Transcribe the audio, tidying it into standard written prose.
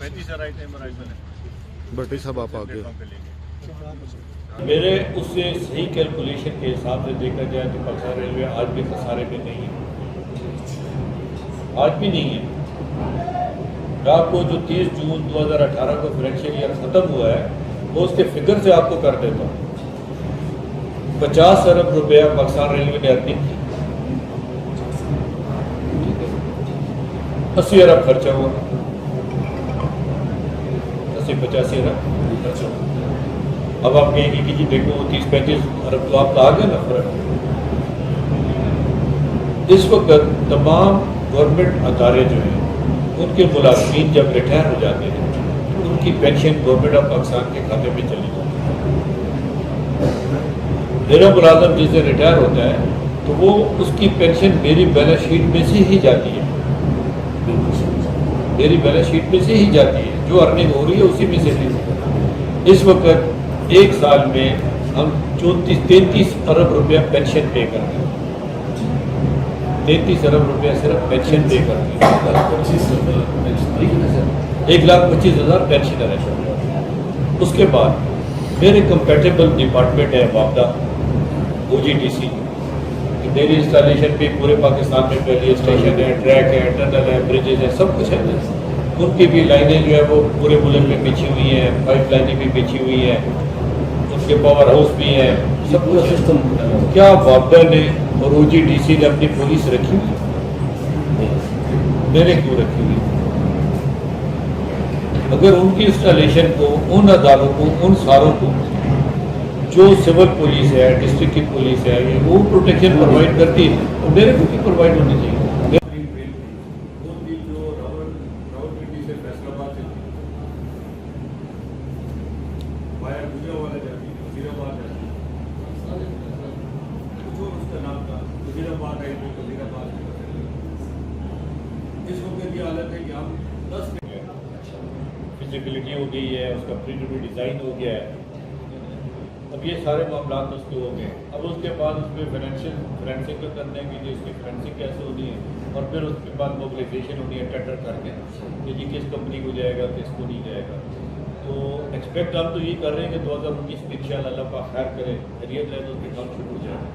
35 आ रहे थे भट्टी साहब आप आगे। मेरे उससे सही कैलकुलेशन के हिसाब से देखा जाए तो पाकिस्तान रेलवे आज भी खसारे में नहीं है, आज भी नहीं है। मैं आपको जो 30 जून 2018 को फाइनेंशियल ईयर ख़त्म हुआ है वो उसके फिगर से आपको कर देता हूँ। 50 अरब रुपया पाकिस्तान रेलवे ने अर्निंग की, 80 अरब खर्चा हुआ, 80-85 अरब खर्चा हुआ। अब आप कहेंगे कि जी देखो 30-35 अरब तो आप आ गए ना फर्क। इस वक्त तमाम गवर्नमेंट अदारे जो हैं उनके मुलाजमीन जब रिटायर हो जाते हैं उनकी पेंशन गवर्नमेंट ऑफ पाकिस्तान के खाते में चली जाती है। मेरा मुलाजम जिस दिन रिटायर होता है तो वो उसकी पेंशन मेरी बैलेंस शीट में से ही जाती है, मेरी बैलेंस शीट में से ही जाती है, जो अर्निंग हो रही है उसी में से ली। इस वक्त एक साल में हम 33 अरब रुपया पेंशन पे करते हैं, 33 अरब रुपया सिर्फ पेंशन पे करते हैं। 1,25,000 पेंशनर है। उसके बाद मेरे कंपेटेबल डिपार्टमेंट है वापदा, OGTC, डेली इंस्टॉलेशन भी पूरे पाकिस्तान में पहले स्टेशन है, ट्रैक है, टनल है, ब्रिजेज है, सब कुछ है। उनकी भी लाइनें जो है वो पूरे मुल्क में बिछी हुई हैं, पाइप लाइनें भी बिछी हुई हैं, उनके पावर हाउस भी हैं, सब कुछ सिस्टम। क्या वापदा ने और OGTC ने अपनी पुलिस रखी हुई? मैंने क्यों रखी हुई? अगर उनकी इंस्टॉलेशन को, उन अदालों को, उन सारों को जो सिविल पुलिस है, डिस्ट्रिक्ट की पुलिस है, वो प्रोटेक्शन प्रोवाइड करती है तो मेरे को भी प्रोवाइड होनी चाहिए। इस वक्त की हालत है कि हम 10 फिजिबिलिटी हो गई है, उसका प्री डिज़ाइन हो गया है, अब ये सारे मामला तो उसके हो गए। अब उसके बाद उसमें फ्रेंसिंग को करने के लिए उसकी फ्रेंसिंग कैसे होनी है और फिर उसके बाद मोबिलाइजेशन होनी है टेंडर करके कि जी किस कंपनी को जाएगा किसको नहीं जाएगा। तो एक्सपेक्ट हम तो ये कर रहे हैं कि 2019 में इंशाअल्लाह अल्लाह पाक खैर करे, खैरियत रहे तो उसके काम शुरू हो जाएगा।